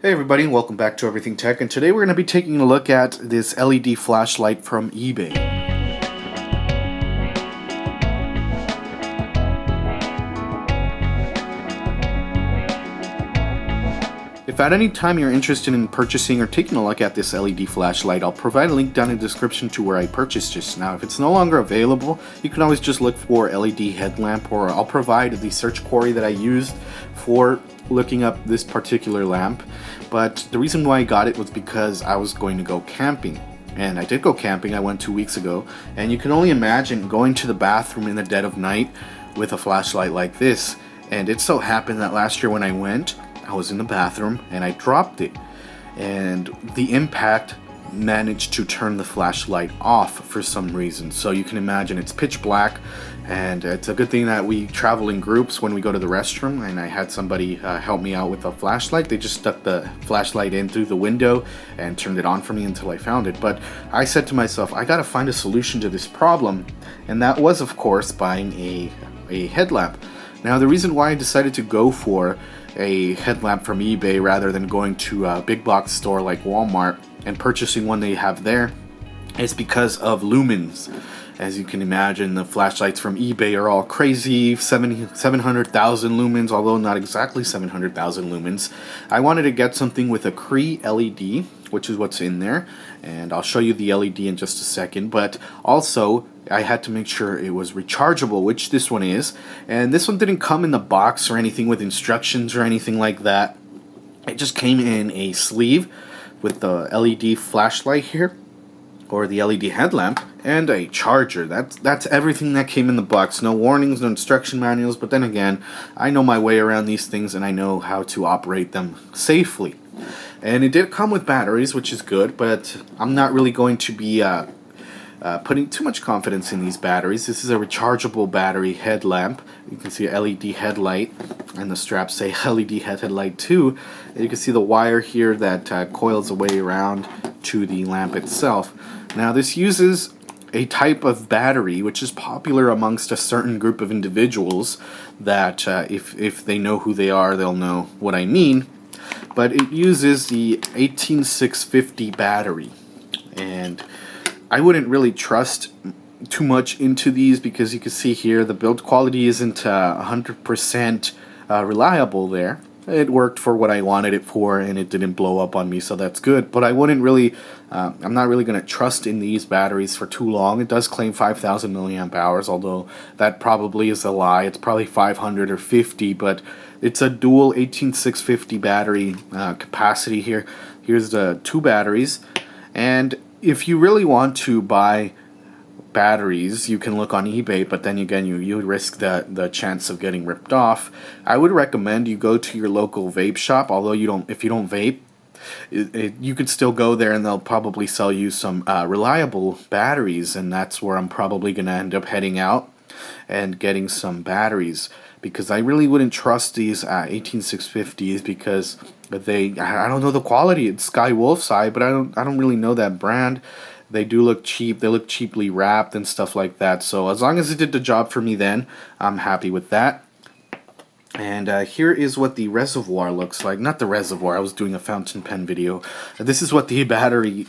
Hey everybody, welcome back to Everything Tech, and today we're going to be taking a look at this LED flashlight from eBay. If at any time you're interested in purchasing or taking a look at this LED flashlight, I'll provide a link down in the description to where I purchased this. Now, if it's no longer available, you can always just look for LED headlamp, or I'll provide the search query that I used for looking up this particular lamp. But the reason why I got it was because I was going to go camping. And I did go camping. I went 2 weeks ago, and you can only imagine going to the bathroom in the dead of night with a flashlight like this. And it so happened that last year when I went, I was in the bathroom and I dropped it, and the impact managed to turn the flashlight off for some reason. So you can imagine it's pitch black, and it's a good thing that we travel in groups when we go to the restroom, and I had somebody help me out with a flashlight. They just stuck the flashlight in through the window and turned it on for me until I found it. But I said to myself, I gotta find a solution to this problem, and that was of course buying a headlamp. Now, the reason why I decided to go for a headlamp from eBay rather than going to a big box store like Walmart and purchasing one they have there is because of lumens. As you can imagine, the flashlights from eBay are all crazy, 700,000 lumens, although not exactly 700,000 lumens. I wanted to get something with a Cree LED, which is what's in there, and I'll show you the LED in just a second, but also I had to make sure it was rechargeable, which this one is, and this one didn't come in the box or anything with instructions or anything like that. It just came in a sleeve with the LED flashlight here, or the LED headlamp, and a charger. That's everything that came in the box. No warnings, no instruction manuals, but then again, I know my way around these things and I know how to operate them safely. And it did come with batteries, which is good, but I'm not really going to be putting too much confidence in these batteries. This is a rechargeable battery headlamp. You can see a LED headlight, and the straps say LED headlight too. And you can see the wire here that coils away around to the lamp itself. Now, this uses a type of battery which is popular amongst a certain group of individuals that if they know who they are, they'll know what I mean. But it uses the 18650 battery, and I wouldn't really trust too much into these because you can see here the build quality isn't 100% reliable there. It worked for what I wanted it for, and it didn't blow up on me, so that's good. But I wouldn't really, I'm not really going to trust in these batteries for too long. It does claim 5,000 milliamp hours, although that probably is a lie. It's probably 500 or 50, but it's a dual 18650 battery capacity here. Here's the two batteries, and if you really want to buy batteries, you can look on eBay, but then again, you risk the chance of getting ripped off. I would recommend you go to your local vape shop, although if you don't vape, you could still go there and they'll probably sell you some reliable batteries, and that's where I'm probably going to end up heading out and getting some batteries, because I really wouldn't trust these 18650s because I don't know the quality. It's Sky Wolf's Eye, but I don't really know that brand. They do look cheap. They look cheaply wrapped and stuff like that. So as long as it did the job for me, then I'm happy with that. And here is what the reservoir looks like. Not the reservoir. I was doing a fountain pen video. This is what the battery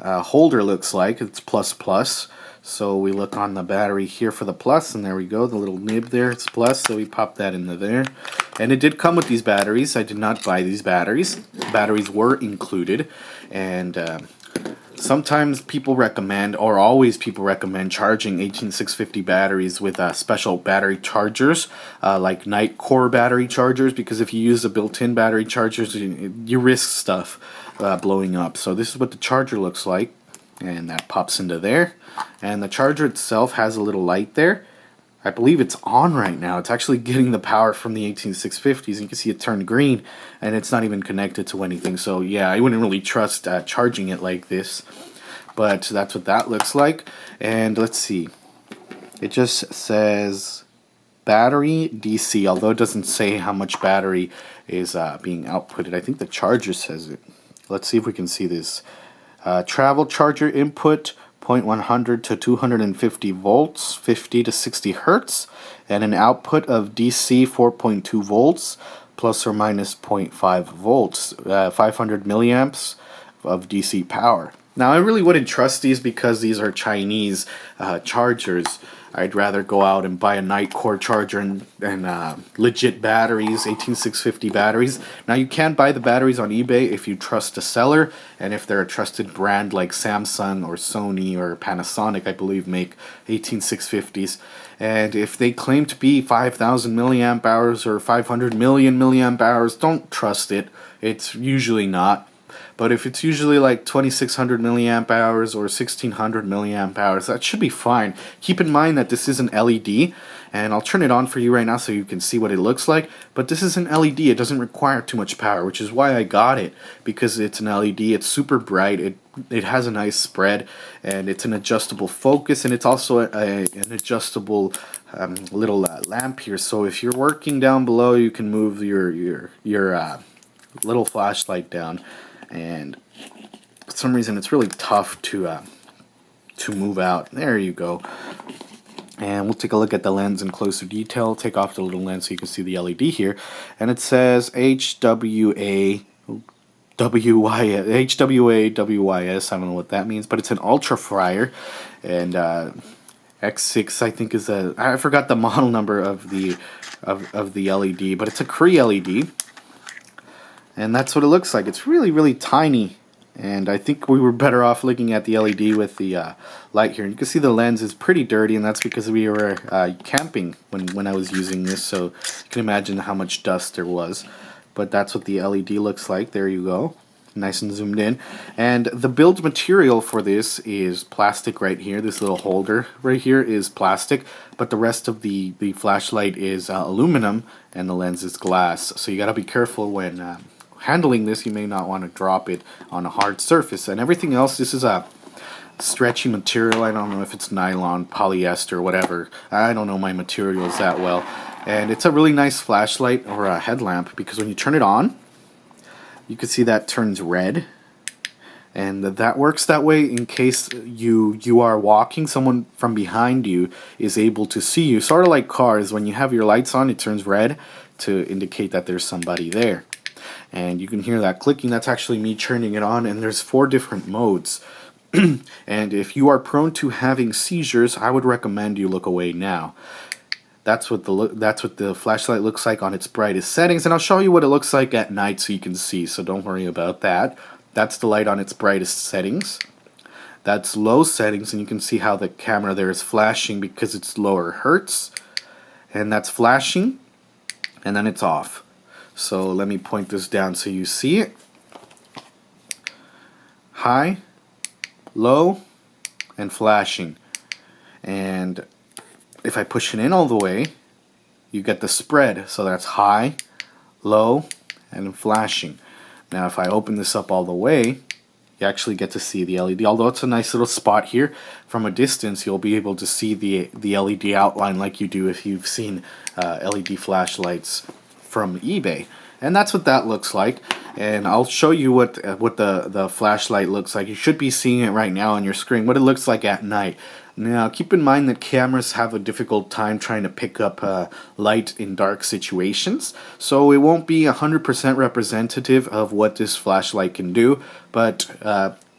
holder looks like. It's plus. So we look on the battery here for the plus, and there we go. The little nib there, it's plus. So we pop that into there. And it did come with these batteries. I did not buy these batteries. Batteries were included, and sometimes people recommend, or always people recommend, charging 18650 batteries with special battery chargers, like night core battery chargers, because if you use the built-in battery chargers, you risk stuff blowing up. So this is what the charger looks like, and that pops into there. And the charger itself has a little light there. I believe it's on right now. It's actually getting the power from the 18650s. You can see it turned green, and it's not even connected to anything. So yeah, I wouldn't really trust charging it like this. But that's what that looks like. And let's see. It just says battery DC, although it doesn't say how much battery is being outputted. I think the charger says it. Let's see if we can see this. Travel charger input 0.100 to 250 volts, 50 to 60 hertz, and an output of DC 4.2 volts, plus or minus 0.5 volts, 500 milliamps of DC power. Now I really wouldn't trust these because these are Chinese chargers. I'd rather go out and buy a Nightcore charger and legit batteries, 18650 batteries. Now you can buy the batteries on eBay if you trust the seller and if they're a trusted brand like Samsung or Sony or Panasonic, I believe, make 18650s. And if they claim to be 5000 milliamp hours or 500 million milliamp hours, don't trust it. It's usually not. But if it's usually like 2600 milliamp hours or 1600 milliamp hours, that should be fine. Keep in mind that this is an LED, and I'll turn it on for you right now so you can see what it looks like. But this is an LED, it doesn't require too much power, which is why I got it, because it's an LED, it's super bright, it has a nice spread, and it's an adjustable focus, and it's also an adjustable little lamp here. So if you're working down below, you can move your little flashlight down. And for some reason it's really tough to move out. There you go. And we'll take a look at the lens in closer detail. Take off the little lens so you can see the LED here. And it says HWA WYS. I don't know what that means, but it's an ultra fryer. And X6 I think is I forgot the model number of the LED, but it's a Cree LED. And that's what it looks like. It's really, really tiny. And I think we were better off looking at the LED with the light here. And you can see the lens is pretty dirty, and that's because we were camping when I was using this. So you can imagine how much dust there was. But that's what the LED looks like. There you go. Nice and zoomed in. And the build material for this is plastic right here. This little holder right here is plastic. But the rest of the flashlight is aluminum, and the lens is glass. So you got to be careful when handling this. You may not want to drop it on a hard surface. And everything else, this is a stretchy material. I don't know if it's nylon, polyester, whatever. I don't know my materials that well. And it's a really nice flashlight or a headlamp, because when you turn it on, you can see that turns red. And that works that way in case you are walking, someone from behind you is able to see you. Sort of like cars, when you have your lights on, it turns red to indicate that there's somebody there. And you can hear that clicking. That's actually me turning it on, and there's 4 different modes. And if you are prone to having seizures, I would recommend you look away now. That's what the flashlight looks like on its brightest settings, and I'll show you what it looks like at night so you can see, so don't worry about that. That's the light on its brightest settings. That's low settings, and you can see how the camera there is flashing because it's lower hertz. And that's flashing, and then it's off. So let me point this down so you see it. High, low, and flashing. And if I push it in all the way, you get the spread. So that's high, low, and flashing. Now if I open this up all the way, you actually get to see the LED. Although it's a nice little spot here, from a distance you'll be able to see the LED outline like you do if you've seen LED flashlights from eBay. And that's what that looks like. And I'll show you what the flashlight looks like. You should be seeing it right now on your screen, what it looks like at night. Now keep in mind that cameras have a difficult time trying to pick up light in dark situations, so it won't be 100% representative of what this flashlight can do. But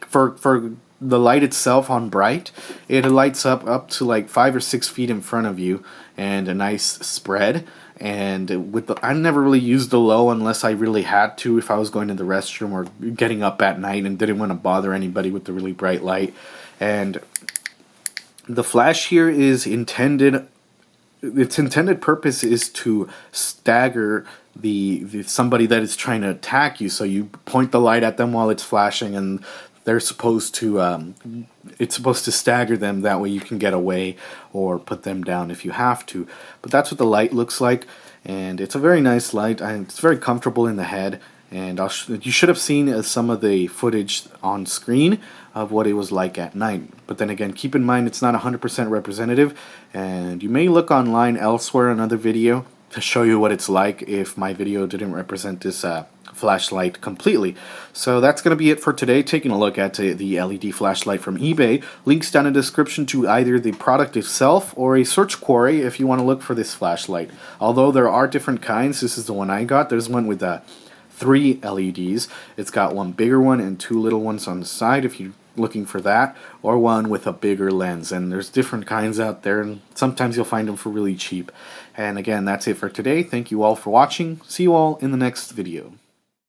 for the light itself on bright, it lights up to like 5 or 6 feet in front of you, and a nice spread. And with I never really used the low unless I really had to, if I was going to the restroom or getting up at night and didn't want to bother anybody with the really bright light. And the flash here is intended, its intended purpose is to stagger the somebody that is trying to attack you. So you point the light at them while it's flashing, and they're supposed to it's supposed to stagger them. That way you can get away or put them down if you have to. But that's what the light looks like, and it's a very nice light, and it's very comfortable in the head. And you should have seen some of the footage on screen of what it was like at night. But then again, keep in mind it's not 100% representative, and you may look online elsewhere another video to show you what it's like if my video didn't represent this flashlight completely. So that's going to be it for today, taking a look at the LED flashlight from eBay. Links down in the description to either the product itself or a search query if you want to look for this flashlight. Although there are different kinds, this is the one I got. There's one with 3 LEDs. It's got one bigger one and 2 little ones on the side if you're looking for that, or one with a bigger lens. And there's different kinds out there, and sometimes you'll find them for really cheap. And again, that's it for today. Thank you all for watching. See you all in the next video.